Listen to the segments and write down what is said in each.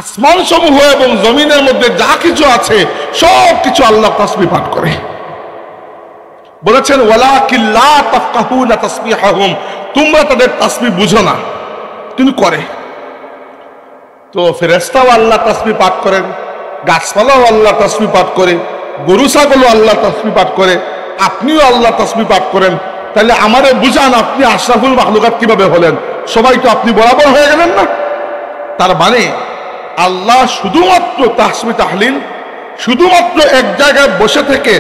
আসমান সমূহ এবং জমিনের মধ্যে যা কিছু আছে সব কিছু আল্লাহ তাসবিহ পাঠ করে। বলেছেন ওয়ালাকিন লা তাফকাহুনা তাসবিহাহুম, তোমরা তাদের তাসবিহ বুঝো না, কিন্তু করে। তো ফেরেশতাও আল্লাহ তাসবিহ পাঠ করেন, গাছপালাও আল্লাহ তাসবিহ পাঠ করে, গরু ছাগলও আল্লাহ তাসবিহ পাঠ করে, আপনিও আল্লাহ তাসবিহ পাঠ করেন। তাহলে আমারে বুঝান, আপনি আশরাফুল মাখলুকাত কিভাবে হলেন? সবাই তো আপনি বরাবর হয়ে গেলেন না। তার মানে আল্লাহ শুধুমাত্র তাসবিহ তাহলিল, শুধুমাত্র এক জায়গায় বসে থেকে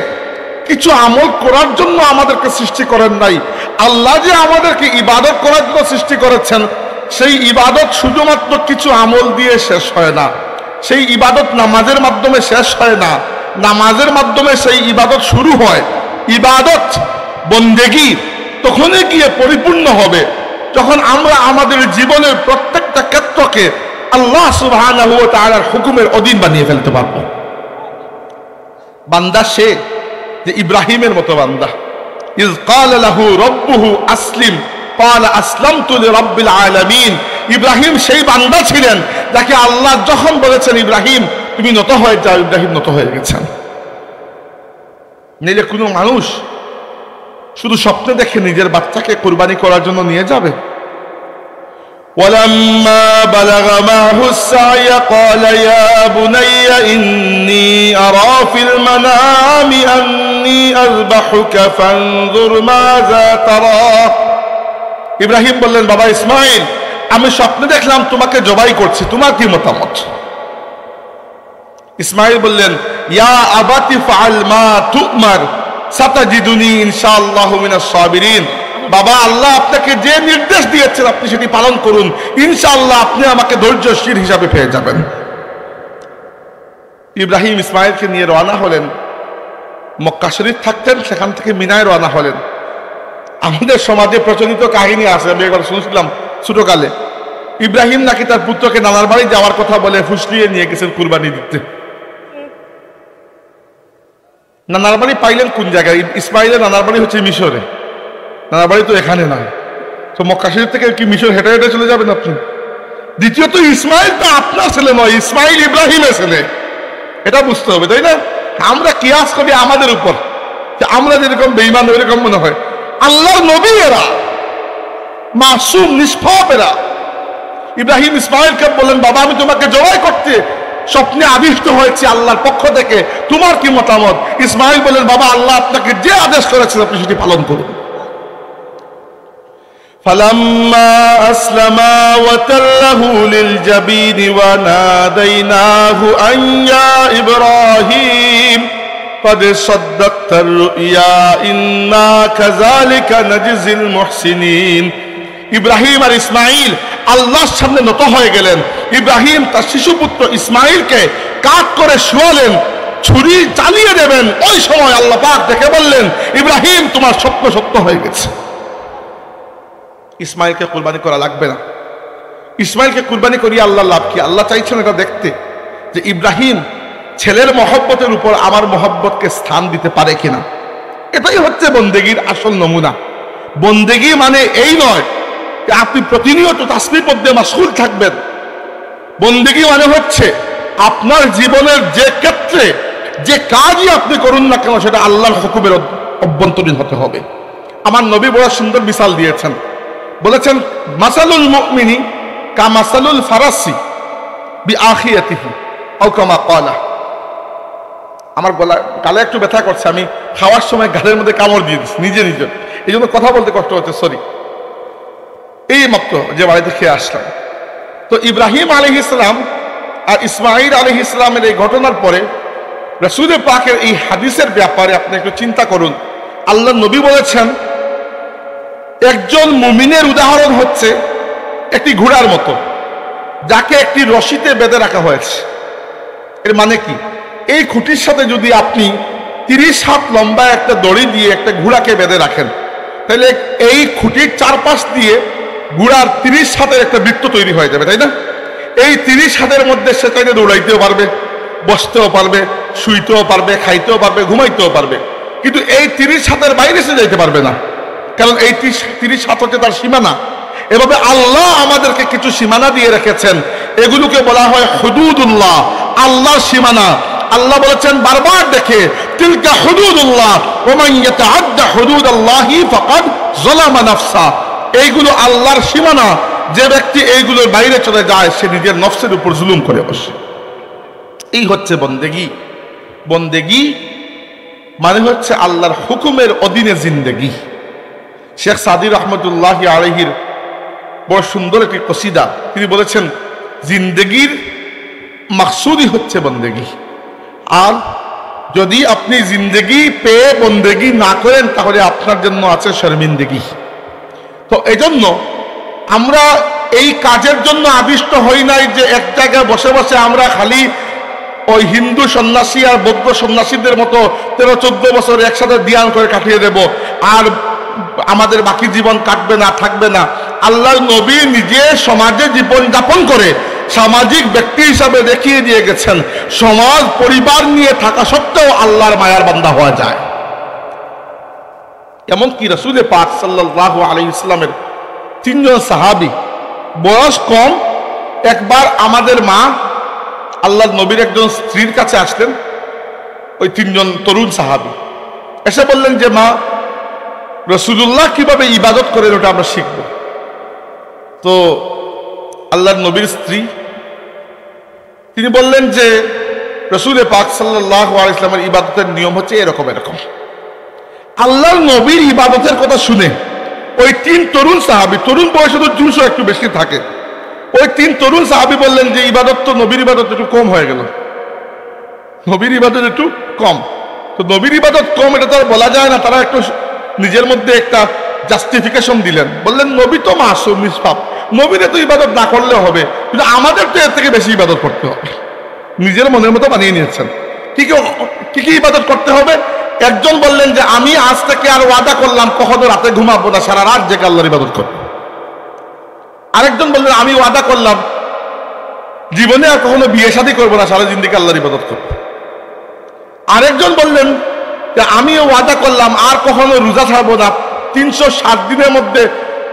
কিছু আমল করার জন্য আমাদেরকে সৃষ্টি করেন নাই। আল্লাহ যে আমাদেরকে ইবাদত করার জন্য সৃষ্টি করেছেন, সেই ইবাদত শুধুমাত্র কিছু আমল দিয়ে শেষ হয় না। সেই ইবাদত নামাজের মাধ্যমে শেষ হয় না, নামাজের মাধ্যমে সেই ইবাদত শুরু হয়। ইবাদত বন্দেগী তখনই গিয়ে পরিপূর্ণ হবে যখন আমরা আমাদের জীবনের প্রত্যেকটা ক্ষেত্রকে আল্লাহ সুবহানাহু ওয়া তাআলার হুকুমের অধীন বানিয়ে ফেলতে পারবো। বান্দা সে যে ইব্রাহিমের মতো বান্দা, ইয ক্বালা লাহু রাব্বুহু আসলিম ক্বালা আসলামতু লিরাব্বিল আলামিন। ইব্রাহিম সেই বান্দা ছিলেন যাকে আল্লাহ যখন বলেছেন ইব্রাহিম তুমি নত হয়ে যাও, ইব্রাহিম নত হয়ে গেছেন। নিলে কোনো মানুষ শুধু স্বপ্নে দেখে নিজের বাচ্চাকে কুরবানি করার জন্য নিয়ে যাবে? ولما بلغ معه السعي قال يا بني إني أرى في المنام أني أذبحك فانظر ماذا ترى। ইব্রাহিম বললেন বাবা ইসমাইল, আমি স্বপ্নে দেখলাম তোমাকে জবাই করছি, তোমার কি মতামত? ইসমাইল বললেন ইয়া আবাতি ফাআল মা তুমার সাতাজিদুনি ইনশাআল্লাহু মিনাস সাবিরিন। বাবা, আল্লাহ আপনাকে যে নির্দেশ দিয়েছেন আপনি সেটি পালন করুন, ইনশাআল্লাহ আপনি আমাকে ধৈর্যশীল হিসাবে পেয়ে যাবেন। ইব্রাহিম ইসমাইলকে নিয়ে রওনা হলেন। মক্কা শরীফ থাকতেন, সেখান থেকে মিনায় রওনা হলেন। আমাদের সমাজে প্রচলিত কাহিনী আছে, আমি একবার শুনছিলাম ছোটকালে। ইব্রাহিম নাকি তার পুত্রকে নানার বাড়ি যাওয়ার কথা বলে ফুসলিয়ে নিয়ে গেছেন কুরবানি দিতে। নানার বাড়ি পাইলেন কোন জায়গায়? ইসমাইলের নানার বাড়ি হচ্ছে মিশরে, নানার বাড়ি তো এখানে নাই। তো মক্কা শরীফ থেকে কি মিশর হেঁটে হেঁটে চলে যাবেন আপনি? দ্বিতীয়ত ইসমাইল তো আপনার ছেলে নয়, ইসমাইল ইব্রাহিমের ছেলে, এটা বুঝতে হবে, তাই না? আমরা কিয়াস করি আমাদের উপর, আমরা যেরকম বেঈমান ওইরকম মনে হয়। আল্লাহর নবী এরা, মাসুম নিষ্পাপ এরা। ইব্রাহিম ইসমাইলকে বললেন বাবা আমি তোমাকে জবাই করতে স্বপ্নে আবিষ্ট হয়েছে আল্লাহর পক্ষ থেকে, তোমার কি মতামত? ইসমাইল বললেন বাবা আল্লাহ আপনাকে যে আদেশ করেছেন আপনি সেটি পালন করুন। فلما أسلما وتله للجبين وناديناه أن يا إبراهيم قد صدقت الرؤيا إنا كذلك نجزي المحسنين। ইব্রাহিম আর ইসমাইল আল্লাহর সামনে নত হয়ে গেলেন। ইব্রাহিম তার শিশুপুত্র ইসমাইলকে কাট করে শুয়ালেন, ছুরি চালিয়ে দেবেন। ওই সময় আল্লাহ পাক দেখে বললেন ইব্রাহিম তোমার স্বপ্ন সত্য হয়ে গেছে। ইসমাইলকে কুরবানি করা লাগবে না। ইসমাইলকে কুরবানি করিয়ে আল্লাহ লাভ কি? আল্লাহ চাইছেন এটা দেখতে যে ইব্রাহিম ছেলের মহব্বতের উপর আমার মহব্বতকে স্থান দিতে পারে কিনা। এটাই হচ্ছে বন্দেগীর আসল নমুনা। বন্দেগী মানে এই নয় যে আপনি প্রতিনিয়ত তাসবিহ পড়তে মাশগুল থাকবেন। বন্দেগী মানে হচ্ছে আপনার জীবনের যে ক্ষেত্রে যে কাজই আপনি করুন না কেন সেটা আল্লাহর হুকুমের অভ্যন্তরীণ হতে হবে। আমার নবী বড় সুন্দর মিসাল দিয়েছেন, বলেছেন মাসালুল মুমিনি কা মাসালুল ফারাসি বিআখিয়াতিহি আও কামা ক্বালা। আমার গালে একটু ব্যথা করছে, আমি খাওয়ার সময় গালের মধ্যে কামড় দিয়ে দিচ্ছি নিজে নিজে, এই জন্য কথা বলতে কষ্ট হচ্ছে, সরি। এই মাত্র যে বাড়িতে খেয়ে আসলাম। তো ইব্রাহিম আলাইহিস সালাম আর ইসমাঈল আলাইহিস সালামের এই ঘটনার পরে রাসূল পাকের এই হাদিসের ব্যাপারে আপনি একটু চিন্তা করুন। আল্লাহ নবী বলেছেন একজন মুমিনের উদাহরণ হচ্ছে একটি ঘোড়ার মতো, যাকে একটি রশিতে বেঁধে রাখা হয়েছে। এর মানে কি? এই খুঁটির সাথে যদি আপনি 30 হাত লম্বা একটা দড়ি দিয়ে একটা ঘোড়াকে বেঁধে রাখেন, তাহলে এই খুঁটির চারপাশ দিয়ে ঘোড়ার 30 হাতের একটা বৃত্ত তৈরি হয়ে যাবে, তাই না? এই 30 হাতের মধ্যে সে চাইলে দৌড়াইতেও পারবে, বসতেও পারবে, শুইতেও পারবে, খাইতেও পারবে, ঘুমাইতেও পারবে। কিন্তু এই 30 হাতের বাইরে সে যাইতে পারবে না, কারণ এই 30 হাত হচ্ছে তার সীমানা। এভাবে আল্লাহ আমাদেরকে কিছু সীমানা দিয়ে রেখেছেন, এগুলোকে বলা হয় হুদুদুল্লাহ, আল্লাহর সীমানা। আল্লাহ বলেছেন বারবার দেখে, তিলকা হুদুদুল্লাহ ওয়া মান ইয়াতাআদ্দা হুদুদাল্লাহি ফাকাদ যালামা নাফসা। এইগুলো আল্লাহর সীমানা, যে ব্যক্তি এইগুলোর বাইরে চলে যায় সে নিজের নফসের উপর জুলুম করে বসে। এই হচ্ছে বন্দেগী। বন্দেগী মানে হচ্ছে আল্লাহর হুকুমের অধীনে জিন্দেগি। শেখ সাদি রহমতুল্লাহ আলাইহির বড় সুন্দর একটি কসিদা, তিনি বলেছেন জিন্দেগির মাকসুদই হচ্ছে বন্দেগী। আর যদি আপনি জিন্দেগি পেয়ে বন্দেগী না করেন তাহলে আপনার জন্য আছে শর্মিন্দগি। তো এজন্য আমরা এই কাজের জন্য আবিষ্ট হই নাই যে এক জায়গায় বসে বসে আমরা খালি ওই হিন্দু সন্ন্যাসী আর বৌদ্ধ সন্ন্যাসীদের মতো 13-14 বছর একসাথে ধ্যান করে কাটিয়ে দেব আর আমাদের বাকি জীবন কাটবে না, থাকবে না। আল্লাহর নবী নিজে সমাজে জীবন যাপন করে সামাজিক ব্যক্তি হিসাবে দেখিয়ে দিয়ে গেছেন সমাজ পরিবার নিয়ে থাকা সত্ত্বেও আল্লাহর মায়ার বান্দা হওয়া যায়। এমনকি রাসূল পাক সাল্লাল্লাহু আলাইহি ওয়াসাল্লামের 3 জন সাহাবী বয়স কম, একবার আমাদের মা আল্লাহর নবীর একজন স্ত্রীর কাছে আসলেন, ওই 3 জন তরুণ সাহাবী এসে বললেন যে মা, রাসূলুল্লাহ কিভাবে ইবাদত করেন ওটা আমরা শিখব। তো আল্লাহর নবীর স্ত্রী তিনি বললেন যে রাসূল পাক সাল্লাল্লাহু আলাইহি ওয়াসাল্লামের ইবাদতের নিয়ম হচ্ছে এরকম এরকম। আল্লাহর নবীর ইবাদতের কথা শুনে ওই 3 তরুণ সাহাবী, তরুণ বয়সে তো জুস একটু বেশি থাকে, ওই 3 তরুণ সাহাবী বললেন যে ইবাদত তো নবীর ইবাদত একটু কম হয়ে গেল, নবীর ইবাদত একটু কম। তো নবীর ইবাদত কম এটা তো আর বলা যায় না, তারা একটু নিজের মধ্যে একটা জাস্টিফিকেশন দিলেন, বললেন নবী তো মাসুম নিষ্পাপ, নবীরে তো ইবাদত না করলে হবে, কিন্তু আমাদের তো এর থেকে বেশি ইবাদত করতে হবে। নিজের মনের মতো বানিয়ে নিয়েছেন। কি কি ইবাদত করতে হবে? একজন বললেন যে আমি আজ থেকে আর ওয়াদা করলাম কখনো রাতে ঘুমাবো না, সারা রাত জেগে আল্লাহর ইবাদত করবো। আরেকজন বললেন আমি ওয়াদা করলাম জীবনে আর কখনো বিয়ে শাদী করবো না, সারা জিন্দেগি আল্লাহর ইবাদত করবো। আরেকজন বললেন যে আমি ওয়াদা করলাম আর কখনো রোজা ছাড়বো না, 360 দিনের মধ্যে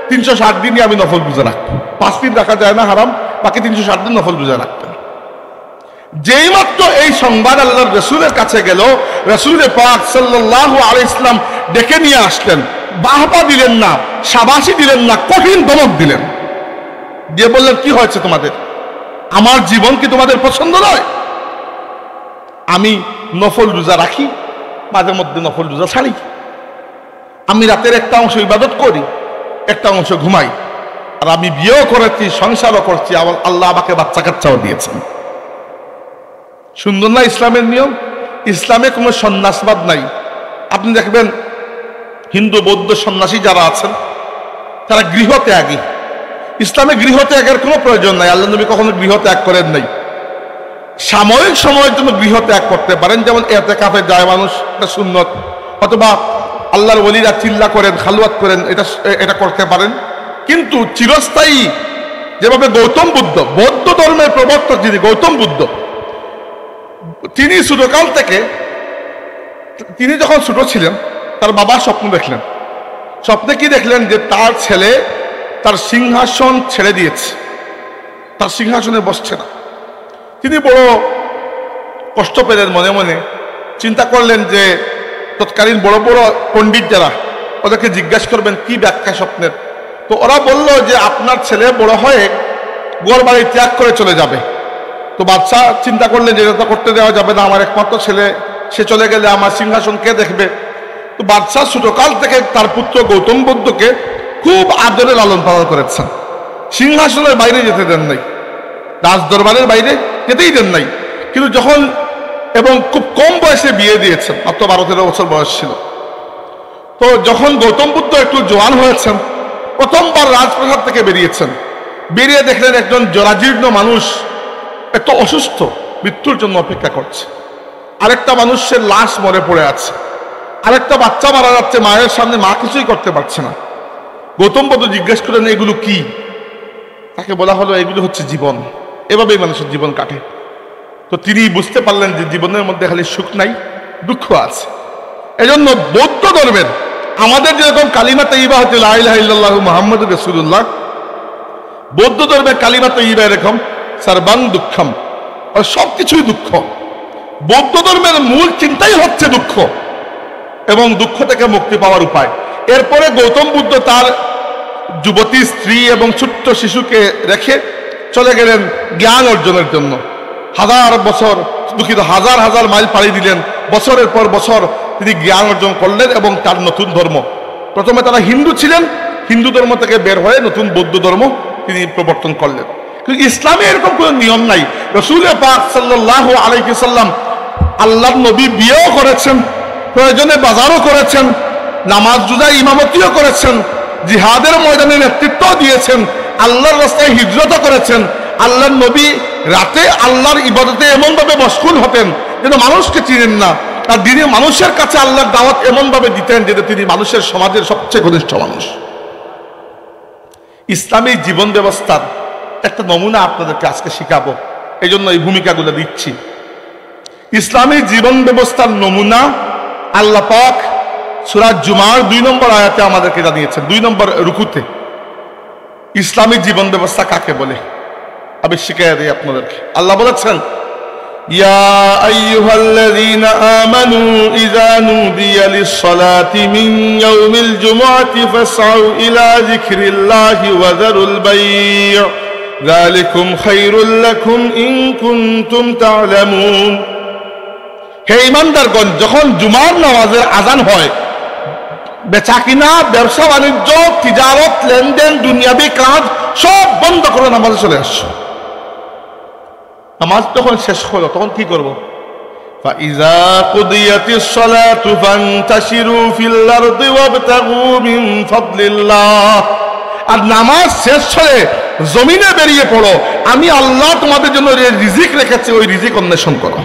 360 দিনই আমি নফল রোজা রাখবো, 5 দিন রাখা যায় না হারাম, বাকি 360 দিন নফল রোজা রাখতেন। যেই মাত্র এই সংবাদ আল্লাহর রাসূলের কাছে গেল, রাসূল পাক সাল্লাল্লাহু আলাইহি ওয়াসাল্লাম ডেকে নিয়ে আসলেন, বাহবা দিলেন না, শাবাশি দিলেন না, কঠিন ধমক দিলেন, দিয়ে বললেন কি হয়েছে তোমাদের? আমার জীবন কি তোমাদের পছন্দ নয়? আমি নফল রোজা রাখি, মাঝে মধ্যে নফল রোজা ছাড়ি, আমি রাতের একটা অংশ ইবাদত করি, একটা অংশ ঘুমাই, আর আমি বিয়েও করেছি, সংসারও করছি, আল্লাহ আমাকে বাচ্চা কাচ্চাও দিয়েছেন। সুন্দর না ইসলামের নিয়ম? ইসলামে কোনো সন্ন্যাসবাদ নাই। আপনি দেখবেন হিন্দু বৌদ্ধ সন্ন্যাসী যারা আছেন তারা গৃহত্যাগী। ইসলামে গৃহত্যাগের কোনো প্রয়োজন নাই, আল্লাহ নবী কখনো গৃহত্যাগ করেন নাই। সাময়িক সময়ের জন্য গৃহত্যাগ করতে পারেন, যেমন ইতিকাফে যায় মানুষ, এটা সুন্নত, অথবা আল্লাহর ওলিরা চিল্লা করেন, খালওয়াত করেন, এটা করতে পারেন। কিন্তু চিরস্থায়ী যেভাবে গৌতম বুদ্ধ, বৌদ্ধ ধর্মের প্রবর্তক যিনি গৌতম বুদ্ধ, তিনি ছোটকাল থেকে, তিনি যখন ছোট ছিলেন তার বাবা স্বপ্ন দেখলেন। স্বপ্নে কি দেখলেন? যে তার ছেলে তার সিংহাসন ছেড়ে দিয়েছে, তার সিংহাসনে বসছে না। তিনি বড় কষ্ট পেলেন, মনে মনে চিন্তা করলেন যে তৎকালীন বড় বড় পণ্ডিত যারা, ওদেরকে জিজ্ঞাসা করবেন কি ব্যাখ্যা স্বপ্নের। তো ওরা বলল যে আপনার ছেলে বড় হয়ে ঘর বাড়ি ত্যাগ করে চলে যাবে। তো বাদশাহ চিন্তা করলেন যে এটা তো করতে দেওয়া যাবে না, আমার একমাত্র ছেলে, সে চলে গেলে আমার সিংহাসন কে দেখবে? তো বাদশাহ ছোটকাল থেকে তার পুত্র গৌতম বুদ্ধকে খুব আদরে লালন পালন করেছেন, সিংহাসনের বাইরে যেতে দেন নাই, রাজ দরবারের বাইরে যেতেই দেন নাই। কিন্তু যখন, এবং খুব কম বয়সে বিয়ে দিয়েছেন, মাত্র 12-13 বছর বয়স ছিল। তো যখন গৌতম বুদ্ধ একটু জোয়ান হয়েছেন, প্রথমবার রাজপ্রাসাদ থেকে বেরিয়েছেন, বেরিয়ে দেখলেন একজন জরাজীর্ণ মানুষ এত অসুস্থ, মৃত্যুর জন্য অপেক্ষা করছে। আরেকটা মানুষের লাশ মরে পড়ে আছে, আরেকটা বাচ্চা মারা যাচ্ছে, মায়ের সামনে মা কিছুই করতে পারছে না। গৌতম বুদ্ধ জিজ্ঞেস করেন এগুলো কি? তাকে বলা হলো এগুলো হচ্ছে জীবন, এভাবেই মানুষের জীবন কাটে। তো তিনি বুঝতে পারলেন যে জীবনের মধ্যে খালি সুখ নাই, দুঃখ আছে। এজন্য বৌদ্ধ ধর্মের আমাদের যেরকম কালিমা তাইয়্যিবা হচ্ছে লা ইলাহা ইল্লাল্লাহু মুহাম্মাদুর রাসূলুল্লাহ, বৌদ্ধ ধর্মে কালিমা তৈবা এরকম সর্বাং দুঃখম, সবকিছুই দুঃখ। বৌদ্ধ ধর্মের মূল চিন্তাই হচ্ছে দুঃখ এবং দুঃখ থেকে মুক্তি পাওয়ার উপায়। এরপরে গৌতম বুদ্ধ তার যুবতী স্ত্রী এবং ছোট্ট শিশুকে রেখে চলে গেলেন জ্ঞান অর্জনের জন্য। হাজার বছর, দুঃখিত, হাজার হাজার মাইল পাড়ি দিলেন, বছরের পর বছর তিনি জ্ঞান অর্জন করলেন এবং তার নতুন ধর্ম, প্রথমে তারা হিন্দু ছিলেন, হিন্দু ধর্ম থেকে বের হয়ে নতুন বৌদ্ধ ধর্ম তিনি প্রবর্তন করলেন। কিন্তু ইসলামে এরকম কোনো নিয়ম নাই। রাসূল পাক সাল্লাল্লাহু আলাইহি সাল্লাম আল্লাহর নবী বিয়েও করেছেন, প্রয়োজনে বাজারও করেছেন, নামাজ রোজা ইমামতিও করেছেন, জিহাদের ময়দানে নেতৃত্ব দিয়েছেন, আল্লাহর রাস্তায় হিজরতও করেছেন। আল্লাহর নবী রাতে আল্লাহর ইবাদতে এমন ভাবে মশগুল হতেন যেন মানুষকে চিনেন না, আর দিনে মানুষের কাছে আল্লাহর দাওয়াত এমন ভাবে দিতেন যেন তিনি মানুষের সমাজের সবচেয়ে ঘনিষ্ঠ মানুষ। ইসলামী জীবন ব্যবস্থার একটা নমুনা আপনাদেরকে আজকে শিখাবো, এই জন্য এই ভূমিকাগুলো দিচ্ছি। ইসলামী জীবন ব্যবস্থার নমুনা আল্লাহ পাক সূরা জুমার 2 নম্বর আয়াতে আমাদেরকে জানিয়েছেন, 2 নম্বর রুকুতে। ইসলামী জীবন ব্যবস্থা কাকে বলে আমি শিখিয়ে দিই আপনাদেরকে। আল্লাহ বলেছেন, ইয়া আইয়ুহাল্লাযীনা আমানু ইযা নুদিয়া লিস-সালাতি মিন ইয়াউমিল জুমআতি ফাসআউ ইলা যিকরিল্লাহি ওয়া যারুল বাই' যালিকুম খায়রুল লাকুম ইন কুনতুম তা'লামুন। হে ঈমানদারগণ, যখন জুমার নামাজের আযান হয়, বেচা কিনা, ব্যবসা বাণিজ্য, তিজারত, লেনদেন, দুনিয়াবি কাজ সব বন্ধ করে নামাজে চলে আসছো। নামাজ যখন শেষ হলো তখন কি করবো? ফাইযা কুদিয়াতিস সালাতু ফান্তাশিরু ফিল আরদি ওয়াবতাগু মিন ফাদলিল্লাহ। আর নামাজ শেষ হলে জমিনে বেরিয়ে পড়ো, আমি আল্লাহ তোমাদের জন্য যে রিজিক রেখেছি ওই রিজিক অন্বেষণ করো।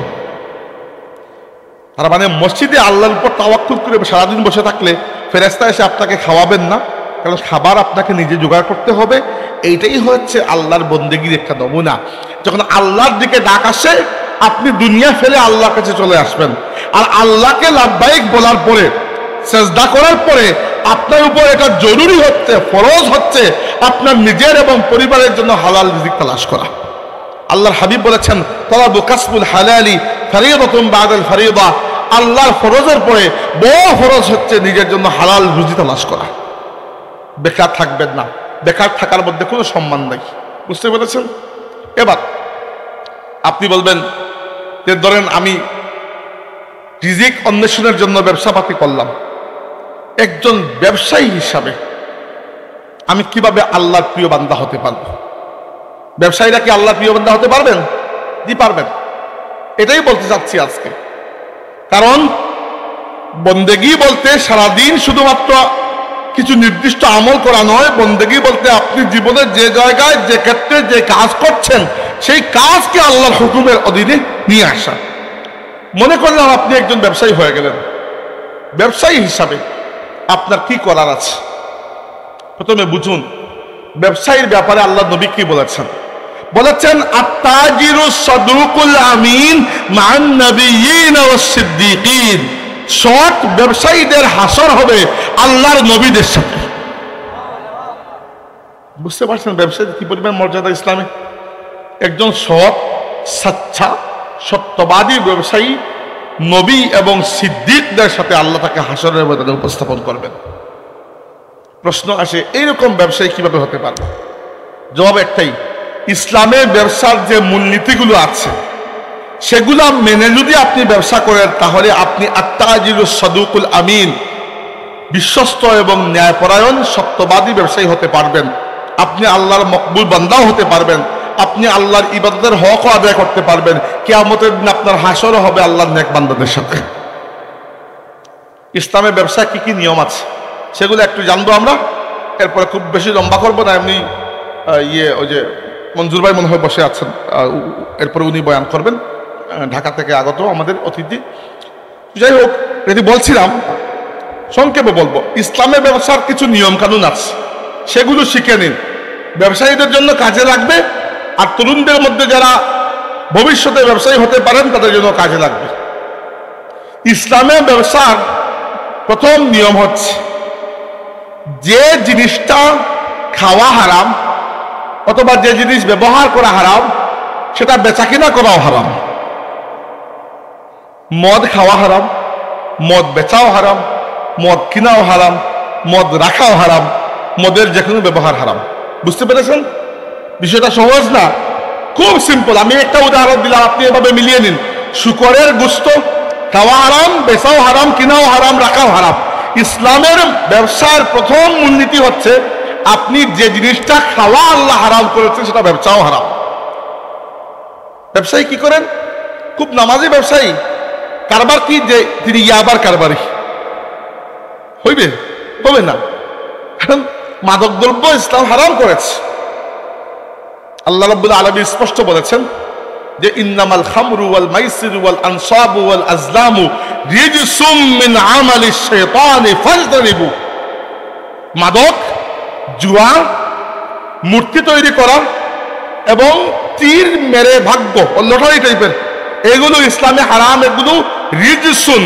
তার মানে মসজিদে আল্লাহর উপর তাওয়াক্কুল করে সারাদিন বসে থাকলে ফেরেশতা এসে আপনাকে খাওয়াবেন না, কারণ খাবার আপনাকে নিজে জোগাড় করতে হবে। এইটাই হচ্ছে আল্লাহর বন্দেগীর একটা নমুনা। যখন আল্লাহর দিকে ডাক আসে, আপনি দুনিয়া ফেলে আল্লাহর কাছে চলে আসবেন। আর আল্লাহকে লাব্বাইক বলার পরে, সেজদা করার পরে আপনার উপর এটা জরুরি হচ্ছে, ফরজ হচ্ছে আপনার নিজের এবং পরিবারের জন্য হালাল রিজিক তালাশ করা। আল্লাহর হাবিব বলেছেন, তালাবু কাসবুল হালালি ফরিয়দাতুন বাদাল ফরিয়দা। আল্লাহর ফরজের পরে বড় ফরজ হচ্ছে নিজের জন্য হালাল রুজি তালাশ করা। বেকার থাকবেন না, বেকার থাকার মধ্যে কোনো সম্মান নাই। বুঝতে পেরেছেন? এবার আপনি বলবেন যে ধরেন আমি রিজিক অন্বেষণের জন্য ব্যবসাপাতি করলাম, একজন ব্যবসায়ী হিসাবে আমি কিভাবে আল্লাহর প্রিয় বান্দা হতে পারবো? ব্যবসায়ীরা কি আল্লাহর প্রিয় বান্দা হতে পারবেন? জি পারবেন। এটাই বলতে চাচ্ছি আজকে। কারণ বন্দেগী বলতে সারাদিন শুধুমাত্র কিছু নির্দিষ্ট আমল করা নয়। বন্দেগী বলতে আপনি জীবনের যে জায়গায়, যে ক্ষেত্রে যে কাজ করছেন সেই কাজকে আল্লাহর হুকুমের অধীনে নিয়ে আসা। মনে করলাম আপনি একজন ব্যবসায়ী হয়ে গেলেন, ব্যবসায়ী হিসাবে আপনার কি করার আছে? প্রথমে বুঝুন ব্যবসায়ীর ব্যাপারে আল্লাহ নবী কি বলেছেন। বলেছেন, আত-তাজিরুস সাদুকুল আমিন মান নাবিয়্যিন ওয়াস সিদ্দীকিন। সৎ ব্যবসায়ীদের হাসর হবে আল্লাহর নবীদের সাথে। বুঝতে পারছেন ব্যবসায়ীর কি পরিমাণ মর্যাদা ইসলামে? একজন সৎ, সচ্চা, সত্যবাদী ব্যবসায়ী নবী এবং সিদ্দিকদের সাথে আল্লাহ তাকে হাসরের ময়দানে উপস্থাপন করবেন। প্রশ্ন আসে, এইরকম ব্যবসায়ী কিভাবে হতে পারবে? জবাব একটাই, ইসলামের ব্যবসার যে মূলনীতিগুলো আছে সেগুলো মেনে যদি আপনি ব্যবসা করেন তাহলে আপনি আত-তাজিরুস সাদুকুল আমিন, বিশ্বস্ত এবং ন্যায়পরায়ণ সত্যবাদী ব্যবসায়ী হতে পারবেন। আপনি আল্লাহর মকবুল বান্দাও হতে পারবেন। আপনি আল্লাহর ইবাদতের হকও আদায় করতে পারবেন। কিয়ামতের দিন আপনার হাসরও হবে আল্লাহর নেক বান্দাদের সাথে। ইসলামের ব্যবসায় কি কি নিয়ম আছে সেগুলো একটু জানবো আমরা। এরপরে খুব বেশি লম্বা করবো না, এমনি ওই যে মঞ্জুর ভাই মনে হয় বসে আছেন, এরপরে উনি বয়ান করবেন, ঢাকা থেকে আগত আমাদের অতিথি। যাই হোক, যদি বলছিলাম সংক্ষেপে বলবো, ইসলামের ব্যবসার কিছু নিয়ম কানুন আছে, সেগুলো শিখে নিন, ব্যবসায়ীদের জন্য কাজে লাগবে। আর তরুণদের মধ্যে যারা ভবিষ্যতে ব্যবসায়ী হতে পারেন তাদের জন্য কাজে লাগবে। ইসলামের ব্যবসার প্রথম নিয়ম হচ্ছে, যে জিনিসটা খাওয়া হারাম অথবা যে জিনিস ব্যবহার করা হারাম সেটা বেচা কিনা করাও হারাম। মদ খাওয়া হারাম, মদ বেচাও হারাম, মদ কিনাও হারাম, মদ রাখাও হারাম, মদের যে কোনো ব্যবহার হারাম। বুঝতে পেরেছেন? বিষয়টা সহজ না, খুব সিম্পল। আমি একটা উদাহরণ দিলাম, আপনি এভাবে মিলিয়ে নিন। শুকরের গোশত খাওয়া হারাম, বেচাও হারাম, কিনাও হারাম, রাখাও হারাম। ইসলামের ব্যবসার প্রথম মূলনীতি হচ্ছে আপনি যে জিনিসটা খাওয়া আল্লাহ হারাম করেছেন সেটা ব্যবসাও হারাম। ব্যবসায়ী কি করেন? খুব নামাজি ব্যবসায়ী, কারবার কি যে তিনি ইয়াবার কারবারি হইবে? হবে না, কারণ মাদক দ্রব্য ইসলাম হারাম করেছে। আল্লাহ রাব্বুল আলামিন স্পষ্ট বলেছেন যে ইন্নামাল খামরু ওয়াল মাইসিরু ওয়াল আনসাবু ওয়াল আজলামু রিজসুম মিন আমালিশ শাইতানি ফাজতানিবু। মাদক, জুয়া, মূর্তি তৈরি করা এবং তীর মেরে ভাগ্য ও লটারি টাইপের এগুলো ইসলামে হারাম। এগুলো রিজসুন,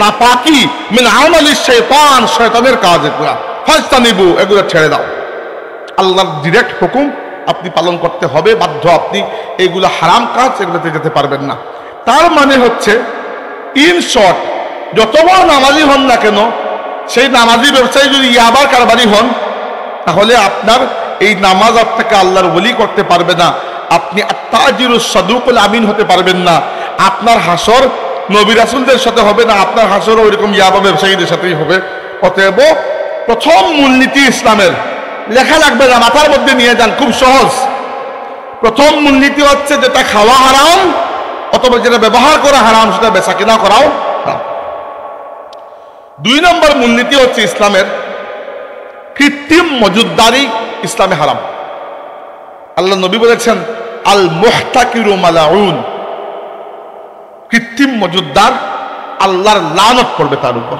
নাপাকি, মিন আমালিশ শাইতান, শয়তানের কাজ। এগুলো ফাজতানিবু, এগুলো ছেড়ে দাও। আল্লাহর ডিরেক্ট হুকুম আপনি পালন করতে হবে, বাধ্য। আপনি এইগুলো হারাম কাজ, এগুলোতে যেতে পারবেন না। তার মানে হচ্ছে ইন শর্ট, যত বড় নামাজি হন না কেন, সেই নামাজি ব্যবসায়ী যদি ইয়াবার কারবারি হন, তাহলে আপনার এই নামাজ আপনাকে আল্লাহর ওলি করতে পারবে না। আপনি আত্তাজিরুস সাদুকুল আমিন হতে পারবেন না। আপনার হাসর নবী রাসূলদের সাথে হবে না, আপনার হাসর ওইরকম ইয়াবা ব্যবসায়ীদের সাথেই হবে। অতএব প্রথম মূলনীতি ইসলামের, লেখা লাগবে না, মাথার মধ্যে নিয়ে যান, খুব সহজ। প্রথম মূলনীতি হচ্ছে যেটা খাওয়া হারাম অথবা যেটা ব্যবহার করা হারাম সেটা বেচা কিনা করাও হারাম। 2 নম্বর মূলনীতি হচ্ছে ইসলামের কৃত্রিম মজুদদারি ইসলামে হারাম। আল্লাহ নবী বলেছেন আল মুহতাকিরু মালাউন। কৃত্রিম মজুদদার, আল্লাহর লানত পড়বে তার উপর।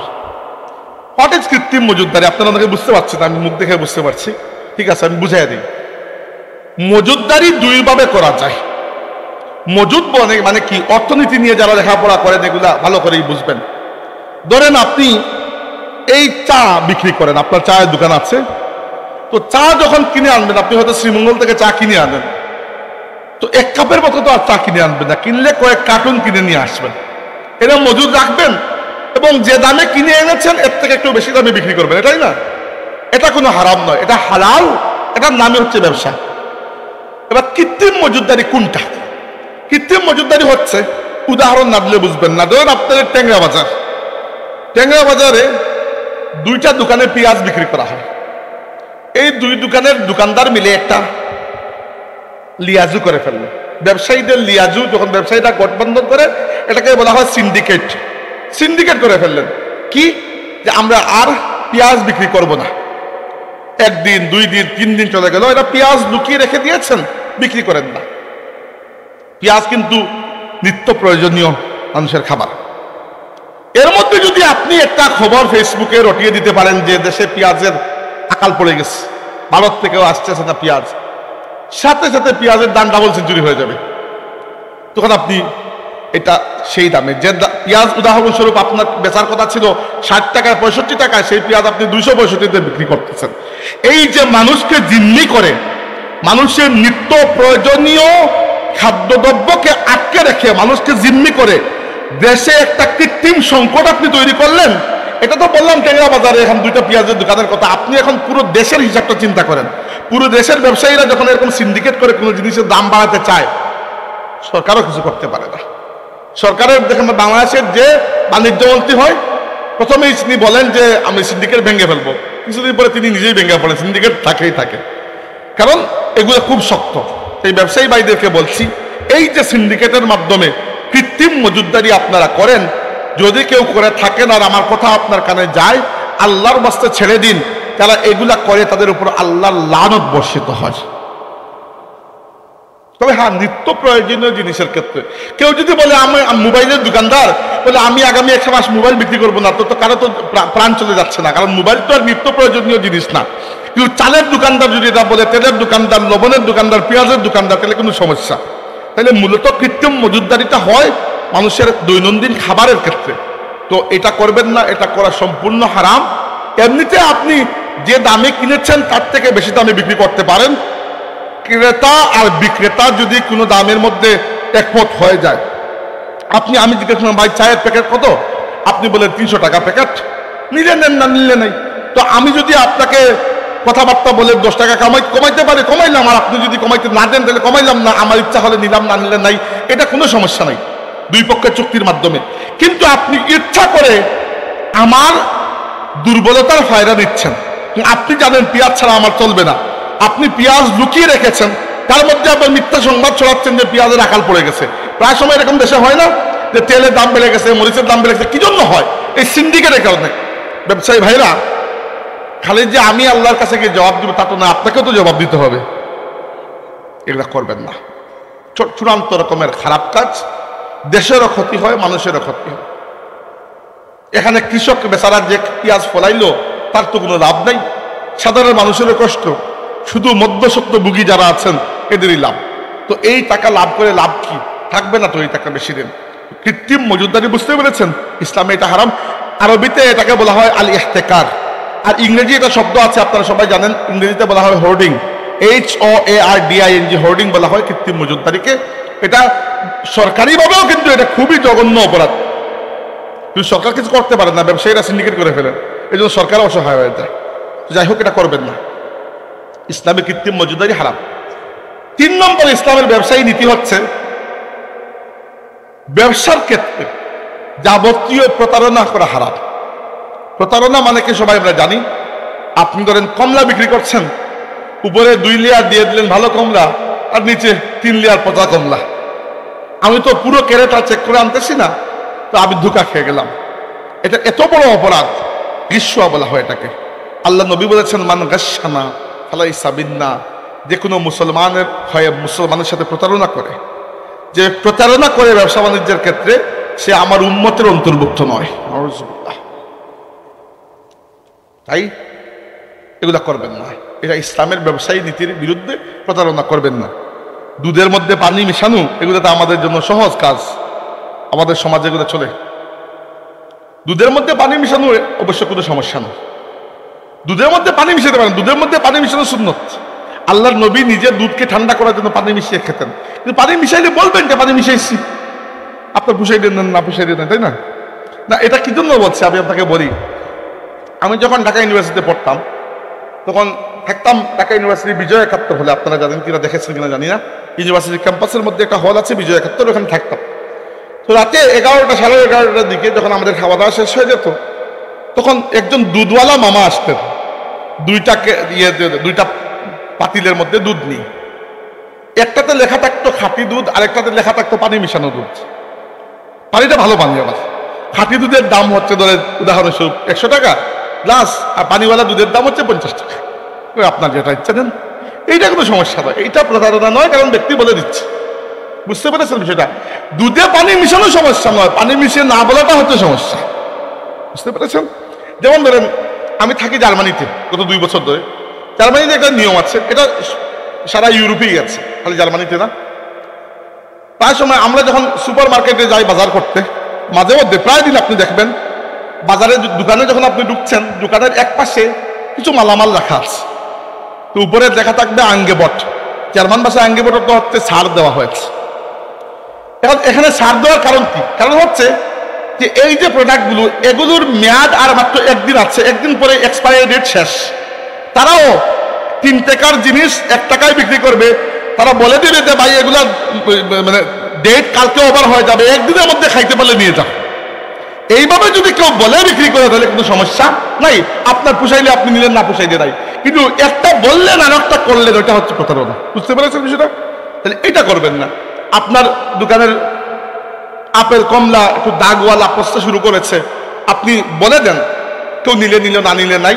হোয়াট ইজ কৃত্রিম মজুদদারি? আপনারা আমাকে বুঝতে পারছেন, আমি মুখ দেখে বুঝতে পারছি, ঠিক আছে, আমি বুঝাই দিই। মজুদদারি 2 ভাবে করা যায়। মজুদ মানে কি, অর্থনীতি নিয়ে যারা লেখাপড়া করেন এগুলা ভালো করেই বুঝবেন। ধরেন আপনি এই চা বিক্রি করেন, আপনার চায়ের দোকান আছে, তো চা যখন কিনে আনবেন, আপনি হয়তো শ্রীমঙ্গল থেকে চা কিনে আনেন, তো 1 কাপের মতো তো আর চা কিনে আনবেন না, কিনলে কয়েক কার্টুন কিনে নিয়ে আসবেন। এরা মজুদ রাখবেন এবং যে দামে কিনে এনেছেন এর থেকে একটু বেশি দামে বিক্রি করবেন, এটাই না? এটা কোনো হারাম নয়, এটা হালাল, এটার নামই হচ্ছে ব্যবসা। এবার কৃত্রিম মজুদদারি কোনটা? কৃত্রিম মজুদদারি হচ্ছে, উদাহরণ না দিলে বুঝবেন না। ধরুন আপনাদের ট্যাংরা বাজার, ট্যাংরা বাজারে 2টা দোকানে পেঁয়াজ বিক্রি করা হয়। এই 2 দোকানের দোকানদার মিলে একটা লিয়াজু করে ফেললো। ব্যবসায়ীদের লিয়াজু, যখন ব্যবসায়ীরা গঠবন্ধন করে, এটাকে বলা হয় সিন্ডিকেট। সিন্ডিকেট করে ফেললেন কি, যে আমরা আর পেঁয়াজ বিক্রি করব না। 1 দিন 2 দিন 3 দিন চলে গেল, এটা পেঁয়াজ লুকিয়ে রেখে দিয়েছেন, বিক্রি করেন না। পেঁয়াজ কিন্তু নিত্য প্রয়োজনীয় মানুষের খাবার। এর মধ্যে যদি আপনি একটা খবর ফেসবুকে রটিয়ে দিতে পারেন যে দেশে পেঁয়াজের আকাল পড়ে গেছে, ভারত থেকেও আসতেছে না পেঁয়াজ, সাথে সাথে পেঁয়াজের দাম ডাবল সেঞ্চুরি হয়ে যাবে, তখন আপনি এটা সেই দামে, যে পেঁয়াজ উদাহরণস্বরূপ আপনার বেচার কথা ছিল 60 টাকায় 65 টাকায়, সেই পেঁয়াজ আপনি 265-তে বিক্রি করতেছেন। এই যে মানুষকে জিম্মি করে, মানুষের নিত্য প্রয়োজনীয় খাদ্যদ্রব্যকে আটকে রেখে মানুষকে জিম্মি করে দেশে একটা কৃত্রিম সংকট আপনি তৈরি করলেন। এটা তো বললাম ট্যাংরা বাজারে এখন 2টা পেঁয়াজের দোকানের কথা। আপনি এখন পুরো দেশের হিসাবটা চিন্তা করেন। পুরো দেশের ব্যবসায়ীরা যখন এরকম সিন্ডিকেট করে কোনো জিনিসের দাম বাড়াতে চায়, সরকারও কিছু করতে পারে না। সরকারের দেখেন বাংলাদেশের যে বাণিজ্য মন্ত্রী হয়, প্রথমেই তিনি বলেন যে আমি সিন্ডিকেট ভেঙে ফেলবো, কিছুদিন পরে তিনি নিজেই ভেঙে পড়েন। সিন্ডিকেট থাকেই থাকে, কারণ এগুলো খুব শক্ত। এই ব্যবসায়ী ভাইদেরকে বলছি, এই যে সিন্ডিকেটের মাধ্যমে কৃত্রিম মজুদদারি আপনারা করেন, যদি কেউ করে থাকেন আর আমার কথা আপনার কানে যায়, আল্লাহর বাস্তে ছেড়ে দিন। যারা এগুলা করে তাদের উপর আল্লাহর লানত বর্ষিত হয়। তবে হ্যাঁ, নিত্য প্রয়োজনীয় জিনিসের ক্ষেত্রে কেউ যদি বলে আমি মোবাইলের দোকানদার, বলে আমি আগামী 1 মাস মোবাইল বিক্রি করবো না, তো কারো তো প্রাণ চলে যাচ্ছে না, কারণ মোবাইল তো আর নিত্য প্রয়োজনীয় জিনিস না। কিন্তু চালের দোকানদার যদি এটা বলে, তেলের দোকানদার, লবণের দোকানদার, পেঁয়াজের দোকানদার, তাহলে কোনো সমস্যা। তাহলে মূলত কৃত্রিম মজুদদারিটা হয় মানুষের দৈনন্দিন খাবারের ক্ষেত্রে। তো এটা করবেন না, এটা করা সম্পূর্ণ হারাম। এমনিতে আপনি যে দামে কিনেছেন তার থেকে বেশি দামে বিক্রি করতে পারেন, ক্রেতা আর বিক্রেতা যদি কোনো দামের মধ্যে একমত হয়ে যায়, আমি জিজ্ঞেস করলাম ভাই চায়ের প্যাকেট কত, আপনি বলেন 300 টাকা প্যাকেট, নিলে নেন না নিলে নেই। তো আমি যদি আপনাকে কথাবার্তা বলে 10 টাকা কমাইতে পারি কমাইলাম, আর আপনি যদি কমাইতে না দেন তাহলে কমাইলাম না, আমার ইচ্ছা হলে নিলাম না নিলে নাই, এটা কোনো সমস্যা নাই দুই পক্ষের চুক্তির মাধ্যমে। কিন্তু আপনি ইচ্ছা করে আমার দুর্বলতার ফায়দা দিচ্ছেন, আপনি জানেন পেঁয়াজ ছাড়া আমার চলবে না, আপনি পেঁয়াজ লুকিয়ে রেখেছেন, তার মধ্যে আবার মিথ্যা সংবাদ ছড়াচ্ছেন যে পেঁয়াজের আকাল পড়ে গেছে। প্রায় সময় এরকম দেশে হয় না যে তেলের দাম বেড়ে গেছে, মরিচের দাম বেড়ে গেছে, কি জন্য হয়? এই সিন্ডিকেটের কারণে। ব্যবসায়ী ভাইরা, খালি যে আমি আল্লাহর কাছে গিয়ে জবাব দিব তা তো না, আপনাকেও তো জবাব দিতে হবে। এগুলা করবেন না, চূড়ান্ত রকমের খারাপ কাজ, দেশেরও ক্ষতি হয়, মানুষেরও ক্ষতি হয়। এখানে কৃষক বেচারা যে পেঁয়াজ ফলাইলো তার তো কোনো লাভ নাই, সাধারণ মানুষেরও কষ্ট, শুধু মধ্যসত্ত্ব ভুগী যারা আছেন এদেরই লাভ। তো এই টাকা লাভ করে লাভ কি? থাকবে না তো এই টাকা বেশি দিন। কৃত্রিম মজুদারি, বুঝতে পেরেছেন? ইসলামে এটা হারাম। আরবিতে এটাকে বলা হয় আল ইহতেকার, আর ইংরেজি এটা শব্দ আছে আপনারা সবাই জানেন, ইংরেজিতে বলা হয় হোর্ডিং, HOARDING, হোর্ডিং বলা হয় কৃত্রিম মজুদারিকে। এটা সরকারিভাবেও কিন্তু এটা খুবই জঘন্য অপরাধ, কিন্তু সরকার কিছু করতে পারে না, ব্যবসায়ীরা সিন্ডিকেট করে ফেলেন, এই জন্য সরকার অসহায় হয়ে যায়। যাই হোক, এটা করবেন না, ইসলামে কৃত্রিম মজুদারি হারাম। 3 নম্বর ইসলামের ব্যবসায়ী নীতি হচ্ছে ব্যবসার ক্ষেত্রে যাবতীয় প্রতারণা করা হারাম। প্রতারণা মানে কি সবাই আমরা জানি, আপনি ধরেন কমলা বিক্রি করছেন, উপরে 2 লেয়ার দিয়ে দিলেন ভালো কমলা, আর নিচে 3 লেয়ার পচা কমলা। আমি তো পুরো ক্যারেটটা চেক করে আনতেছি না, তো আমি ধোঁকা খেয়ে গেলাম। এটা এত বড় অপরাধ, গিসওয়া বলা হয় এটাকে। আল্লাহ নবী বলেছেন মান গাশশানা ফালাইসা বিন্না, যে কোনো মুসলমানের হয়ে মুসলমানের সাথে প্রতারণা করে, যে প্রতারণা করে ব্যবসা বাণিজ্যের ক্ষেত্রে, সে আমার উম্মতের অন্তর্ভুক্ত নয়। তাই এগুলা করবেন না, এটা ইসলামের ব্যবসায়ী নীতির বিরুদ্ধে। প্রতারণা করবেন না। দুধের মধ্যে পানি মিশানো, এগুলো তো আমাদের জন্য সহজ কাজ, আমাদের সমাজে এগুলো চলে। দুধের মধ্যে পানি মিশানো অবশ্য কোনো সমস্যা না, দুধের মধ্যে পানি মিশাতে পারেন, দুধের মধ্যে পানি মিশানো সুন্নত। আল্লাহর নবী নিজে দুধকে ঠান্ডা করার জন্য পানি মিশিয়ে খেতেন, কিন্তু পানি মিশাইলে বলবেন যে পানি মিশাইছি, আপনার পুষাই দেন না পুষাই দেন, তাই না? না, এটা কি জন্য বলছে আমি আপনাকে বলি। আমি যখন ঢাকা ইউনিভার্সিটিতে পড়তাম, তখন থাকতাম ঢাকা ইউনিভার্সিটি বিজয় একাত্তর হলে, আপনারা জানেন কিনা, দেখেছেন কিনা জানি না, ইউনিভার্সিটি ক্যাম্পাসের মধ্যে একটা হল আছে বিজয় একাত্তর, ওখানে থাকতাম। তো রাতে 11টা সাড়ে 11টার দিকে যখন আমাদের খাওয়া দাওয়া শেষ হয়ে যেত, তখন একজন দুধওয়ালা মামা আসতেন, দুইটা পাতিলের মধ্যে দুধ নিয়ে। একটাতে লেখা থাকতো খাঁটি দুধ, আরেকটাতে লেখা থাকতো পানি মিশানো দুধ। পানিটা ভালো পানি আবার। খাঁটি দুধের দাম হচ্ছে ধরে উদাহরণস্বরূপ 100 টাকা গ্লাস, আর পানিওয়ালা দুধের দাম হচ্ছে 50 টাকা। আপনার যেটা ইচ্ছা দেন, এইটা কোনো সমস্যা নয়, এইটা প্রতারণা নয়, কারণ ব্যক্তি বলে দিচ্ছে। বুঝতে পেরেছেন বিষয়টা? দুধে পানি মিশানো সমস্যা নয়, পানি মিশিয়ে না বলাটা হচ্ছে সমস্যা। বুঝতে পেরেছেন? যেমন ধরেন আমি থাকি জার্মানিতে গত 2 বছর ধরে। জার্মানিতে একটা নিয়ম আছে, এটা সারা ইউরোপেই আছে, খালি জার্মানিতে না। প্রায় সময় আমরা যখন সুপার মার্কেটে যাই বাজার করতে, মাঝে মধ্যে প্রায় দিন আপনি দেখবেন বাজারের দোকানে যখন আপনি ঢুকছেন, দোকানের এক পাশে কিছু মালামাল রাখা আছে, তো উপরে লেখা থাকবে আঙ্গেবট। জার্মান ভাষায় আঙ্গেবট তো হচ্ছে ছাড় দেওয়া হয়েছে। এখন এখানে ছাড় দেওয়ার কারণ কি? কারণ হচ্ছে যে এই যে প্রোডাক্টগুলো, এগুলোর মেয়াদ আর মাত্র 1 দিন আছে, 1 দিন পরে এক্সপায়ারি ডেট শেষ। তারাও 3 টাকার জিনিস 1 টাকায় বিক্রি করবে। তারা বলে দেবে যে ভাই এগুলা মানে ডেট কালকে ওভার হয়ে যাবে, 1 দিনের মধ্যে খাইতে পারলে নিয়ে যাও। এইভাবে যদি কেউ বলে বিক্রি করে তাহলে কোনো সমস্যা নাই, আপনার পুষাইলে আপনি নিলেন, না পুষাইলে নাই। কিন্তু একটা বললেন আর একটা করলেন, ওইটা হচ্ছে প্রতারণা। বুঝতে পেরেছেন বিষয়টা? তাহলে এটা করবেন না। আপনার দোকানের আপেল কমলা একটু দাগওয়ালা পচতে শুরু করেছে, আপনি বলে দেন, কেউ নিলে নিল, না নিলে নাই।